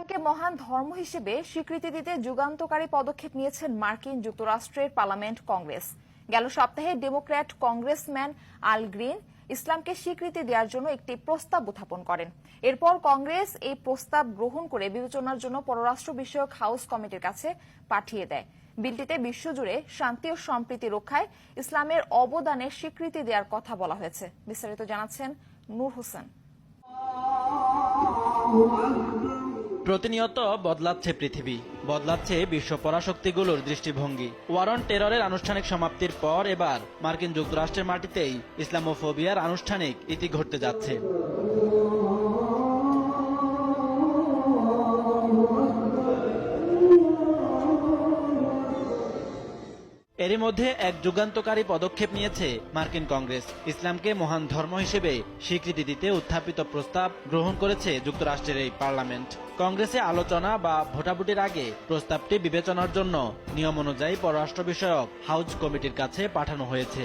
ইসলামকে মহান ধর্ম হিসেবে স্বীকৃতি দিতে যুগান্তকারী পদক্ষেপ নিয়েছেন মার্কিন যুক্তরাষ্ট্রের পার্লামেন্ট কংগ্রেস। গেল সপ্তাহে ডেমোক্র্যাট কংগ্রেসম্যান আল গ্রিন ইসলামকে স্বীকৃতি দেওয়ার জন্য একটি প্রস্তাব উত্থাপন করেন। এরপর কংগ্রেস এই প্রস্তাব গ্রহণ করে বিবেচনার জন্য পররাষ্ট্র বিষয়ক হাউস কমিটির কাছে পাঠিয়ে দেয়। বিলটিতে বিশ্বজুড়ে শান্তি ও সম্প্রীতি রক্ষায় ইসলামের অবদানের স্বীকৃতি দেওয়ার কথা বলা হয়েছে। বিস্তারিত জানাচ্ছেন নূর হোসেন। প্রতিনিয়ত বদলাচ্ছে পৃথিবী, বদলাচ্ছে বিশ্ব পরাশক্তিগুলোর দৃষ্টিভঙ্গি। ওয়ার অন টেররের আনুষ্ঠানিক সমাপ্তির পর এবার মার্কিন যুক্তরাষ্ট্রের মাটিতেই ইসলামোফোবিয়ার আনুষ্ঠানিক ইতি ঘটতে যাচ্ছে। এরই মধ্যে এক যুগান্তকারী পদক্ষেপ নিয়েছে মার্কিন কংগ্রেস। ইসলামকে মহান ধর্ম হিসেবে স্বীকৃতি দিতে উত্থাপিত প্রস্তাব গ্রহণ করেছে যুক্তরাষ্ট্রের এই পার্লামেন্ট। কংগ্রেসে আলোচনা বা ভোটাভুটির আগে প্রস্তাবটি বিবেচনার জন্য নিয়ম অনুযায়ী পররাষ্ট্র বিষয়ক হাউস কমিটির কাছে পাঠানো হয়েছে।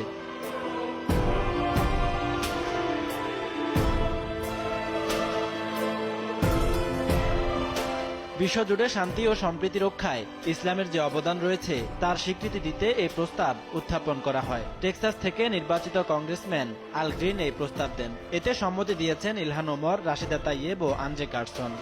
বিশ্বজুড়ে শান্তি ও সম্প্রীতি রক্ষায় ইসলামের যে অবদান রয়েছে তার স্বীকৃতি দিতে এই প্রস্তাব উত্থাপন করা হয়। টেক্সাস থেকে নির্বাচিত কংগ্রেসম্যান আল গ্রিন এই প্রস্তাব দেন। এতে সম্মতি দিয়েছেন ইলহান ওমর, রাশিদা তাইয়েব ও আঞ্জে কার্সন।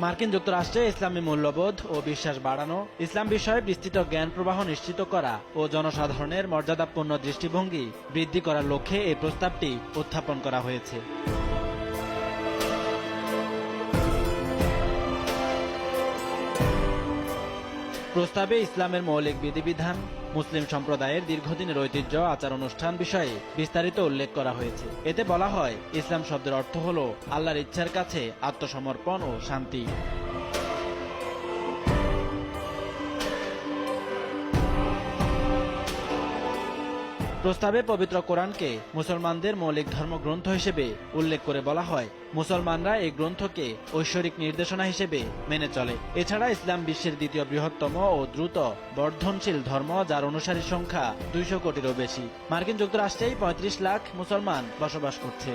মার্কিন যুক্তরাষ্ট্রে ইসলামী মূল্যবোধ ও বিশ্বাস বাড়ানো, ইসলাম বিষয়ে বিস্তৃত জ্ঞান প্রবাহ নিশ্চিত করা ও জনসাধারণের মর্যাদাপূর্ণ দৃষ্টিভঙ্গি বৃদ্ধি করার লক্ষ্যে এই প্রস্তাবটি উত্থাপন করা হয়েছে। প্রস্তাবে ইসলামের মৌলিক বিধিবিধান, মুসলিম সম্প্রদায়ের দীর্ঘদিনের ঐতিহ্য, আচার অনুষ্ঠান বিষয়ে বিস্তারিত উল্লেখ করা হয়েছে। এতে বলা হয়, ইসলাম শব্দের অর্থ হল আল্লাহর ইচ্ছার কাছে আত্মসমর্পণ ও শান্তি। প্রস্তাবে পবিত্র কোরআনকে মুসলমানদের মৌলিক ধর্মগ্রন্থ হিসেবে উল্লেখ করে বলা হয়, মুসলমানরা এই গ্রন্থকে ঐশ্বরিক নির্দেশনা হিসেবে মেনে চলে। এছাড়া ইসলাম বিশ্বের দ্বিতীয় বৃহত্তম ও দ্রুত বর্ধনশীল ধর্ম, যার অনুসারীর সংখ্যা 200 কোটিরও বেশি। মার্কিন যুক্তরাষ্ট্রেই 35 লাখ মুসলমান বসবাস করছে।